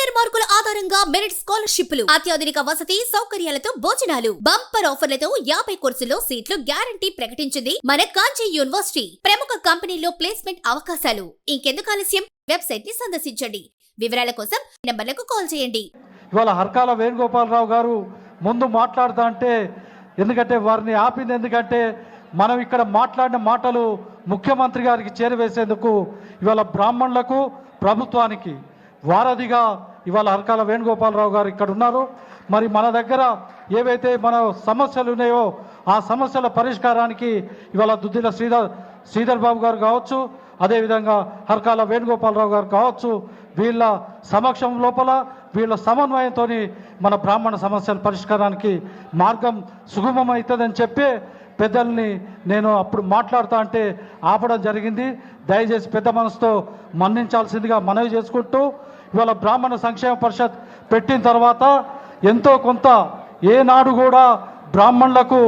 Inter మార్కుల ఆధారంగా merit స్కాలర్షిప్లు, అత్యాధునిక వసతి సౌకర్యాలతో భోజనాలు, బంపర్ ఆఫర్లతో 50 కోర్సుల్లో సీట్లు గ్యారంటీ ప్రకటించింది మన కాంచీ యూనివర్సిటీ. ప్రముఖ కంపెనీల్లో ప్లేస్మెంట్ అవకాశాలు. ఇంకెందుకు ఆలస్యం? వెబ్సైట్ ని సందర్శించండి. వివరాల కోసం నంబర్లకు కాల్ చేయండి. ఇవాళ హర్కాల వేణుగోపాలరావు గారు ముందు మాట్లాడుతా అంటే, ఎందుకంటే వారిని ఆపింది ఎందుకంటే మనం ఇక్కడ మాట్లాడిన మాటలు ముఖ్యమంత్రి గారికి చేరవేసేందుకు ఇవాళ బ్రాహ్మణులకు ప్రభుత్వానికి వారధిగా ఇవాళ హర్కాల వేణుగోపాలరావు గారు ఇక్కడ ఉన్నారు. మరి మన దగ్గర ఏవైతే మన సమస్యలు ఉన్నాయో ఆ సమస్యల పరిష్కారానికి ఇవాళ దుద్దిల శ్రీధర్ బాబు గారు కావచ్చు, అదేవిధంగా హర్కాల వేణుగోపాలరావు గారు కావచ్చు, వీళ్ళ సమక్షం లోపల వీళ్ళ సమన్వయంతో మన బ్రాహ్మణ సమస్యల పరిష్కారానికి మార్గం సుగమం అవుతుందని చెప్పి పెద్దల్ని నేను అప్పుడు మాట్లాడుతా అంటే ఆపడం జరిగింది. దయచేసి పెద్ద మనసుతో మన్నించాల్సిందిగా మనవి చేసుకుంటూ, ఇవాళ బ్రాహ్మణ సంక్షేమ పరిషత్ పెట్టిన తర్వాత ఎంతో కొంత ఏనాడు కూడా బ్రాహ్మణులకు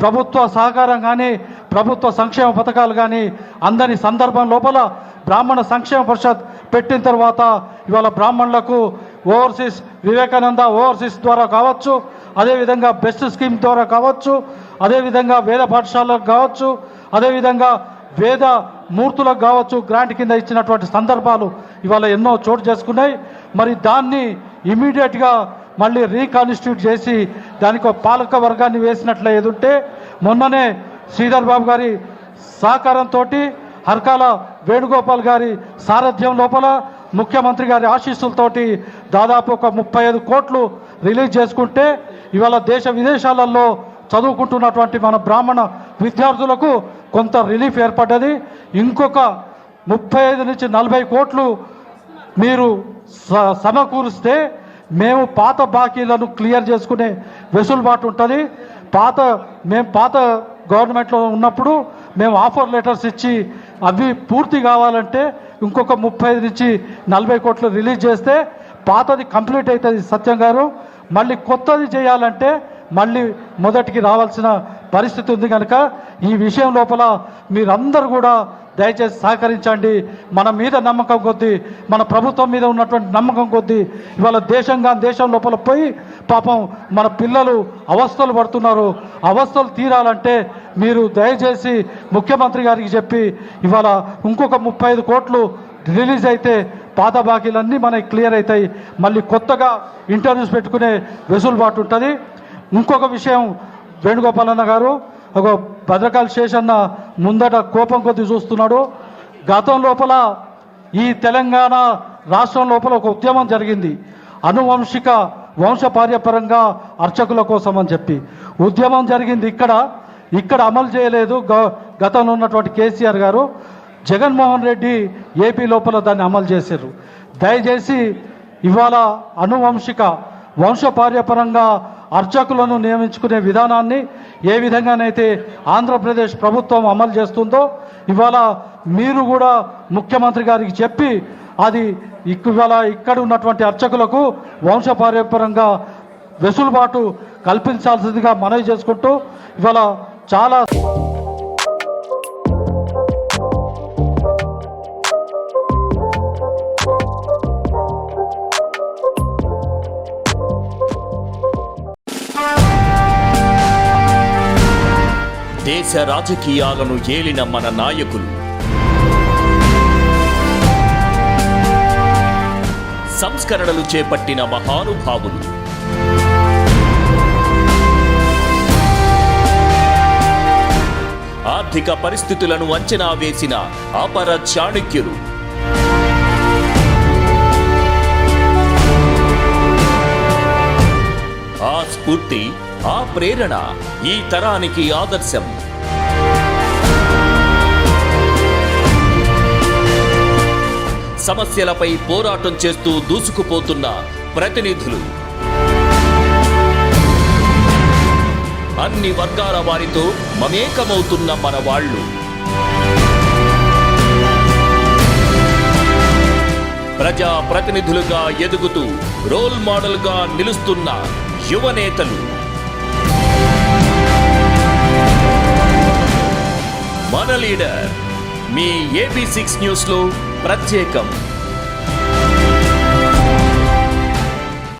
ప్రభుత్వ సహకారం కానీ ప్రభుత్వ సంక్షేమ పథకాలు కానీ అందని సందర్భం లోపల బ్రాహ్మణ సంక్షేమ పరిషత్ పెట్టిన తర్వాత ఇవాళ బ్రాహ్మణులకు ఓవర్సీస్ వివేకానంద ఓవర్సీస్ ద్వారా కావచ్చు, అదేవిధంగా బెస్ట్ స్కీమ్ ద్వారా కావచ్చు, అదేవిధంగా వేద పాఠశాలకు కావచ్చు, అదేవిధంగా వేద మూర్తులకు కావచ్చు గ్రాంట్ కింద ఇచ్చినటువంటి సందర్భాలు ఇవాళ ఎన్నో చోటు చేసుకున్నాయి. మరి దాన్ని ఇమీడియట్గా మళ్ళీ రీకాన్స్టిట్యూట్ చేసి దానికి ఒక పాలక వర్గాన్ని వేసినట్లే ఏదుంటే మొన్ననే శ్రీధర్ బాబు గారి సహకారంతో హర్కాల వేణుగోపాల్ గారి సారథ్యం లోపల ముఖ్యమంత్రి గారి ఆశీస్సులతోటి దాదాపు ఒక 35 కోట్లు రిలీజ్ చేసుకుంటే ఇవాళ దేశ విదేశాలలో చదువుకుంటున్నటువంటి మన బ్రాహ్మణ విద్యార్థులకు కొంత రిలీఫ్ ఏర్పడ్డది. ఇంకొక 35 నుంచి 40 కోట్లు మీరు సమకూరిస్తే మేము పాత బాకీలను క్లియర్ చేసుకునే వెసులుబాటు ఉంటుంది. మేము పాత గవర్నమెంట్లో ఉన్నప్పుడు మేము ఆఫర్ లెటర్స్ ఇచ్చి అవి పూర్తి కావాలంటే ఇంకొక 35 నుంచి 40 కోట్లు రిలీజ్ చేస్తే పాతది కంప్లీట్ అవుతుంది సత్యం గారు. మళ్ళీ కొత్తది చేయాలంటే మళ్ళీ మొదటికి రావాల్సిన పరిస్థితి ఉంది. కనుక ఈ విషయం లోపల మీరందరూ కూడా దయచేసి సహకరించండి. మన మీద నమ్మకం కొద్దీ, మన ప్రభుత్వం మీద ఉన్నటువంటి నమ్మకం కొద్దీ ఇవాళ దేశం లోపల పోయి పాపం మన పిల్లలు అవస్థలు పడుతున్నారు. అవస్థలు తీరాలంటే మీరు దయచేసి ముఖ్యమంత్రి గారికి చెప్పి ఇవాళ ఇంకొక 35 కోట్లు రిలీజ్ అయితే పాత బాకీలన్నీ మనకి క్లియర్ అవుతాయి. మళ్ళీ కొత్తగా ఇంటర్వ్యూస్ పెట్టుకునే వెసులుబాటు ఉంటుంది. ఇంకొక విషయం, వేణుగోపాలన్న గారు ఒక భద్రకాళి శేషన్న ముందట కోపం కొద్ది చూస్తున్నాడు. గతం లోపల ఈ తెలంగాణ రాష్ట్రం లోపల ఒక ఉద్యమం జరిగింది, అనువంశిక వంశపార్యపరంగా అర్చకుల కోసం అని చెప్పి ఉద్యమం జరిగింది. ఇక్కడ అమలు చేయలేదు గతంలో ఉన్నటువంటి కేసీఆర్ గారు. జగన్మోహన్ రెడ్డి ఏపీ లోపల దాన్ని అమలు చేశారు. దయచేసి ఇవాళ అనువంశిక వంశపార్యపరంగా అర్చకులను నియమించుకునే విధానాన్ని ఏ విధంగానైతే ఆంధ్రప్రదేశ్ ప్రభుత్వం అమలు చేస్తుందో ఇవాళ మీరు కూడా ముఖ్యమంత్రి గారికి చెప్పి అది ఇవాళ ఇక్కడ ఉన్నటువంటి అర్చకులకు వంశపార్యపరంగా వెసులుబాటు కల్పించాల్సిందిగా మనవి చేసుకుంటూ ఇవాళ చాలా దేశ రాజకీయాలను ఏలిన మన నాయకులు, సంస్కరణలు చేపట్టిన మహానుభావులు, ఆర్థిక పరిస్థితులను అంచనా వేసిన అపర చాణక్యులు, ఆ స్ఫూర్తి, ఆ ప్రేరణ ఈ తరానికి ఆదర్శం. సమస్యలపై పోరాటం చేస్తూ దూసుకుపోతున్న ప్రతినిధులు, అన్ని వర్గాల వారితో మమేకమవుతున్న మన వాళ్ళు, ప్రజా ప్రతినిధులుగా ఎదుగుతూ రోల్ మోడల్గా నిలుస్తున్న యువనేతలు, మన లీడర్ మీ AB6 న్యూస్లో ప్రత్యేకం.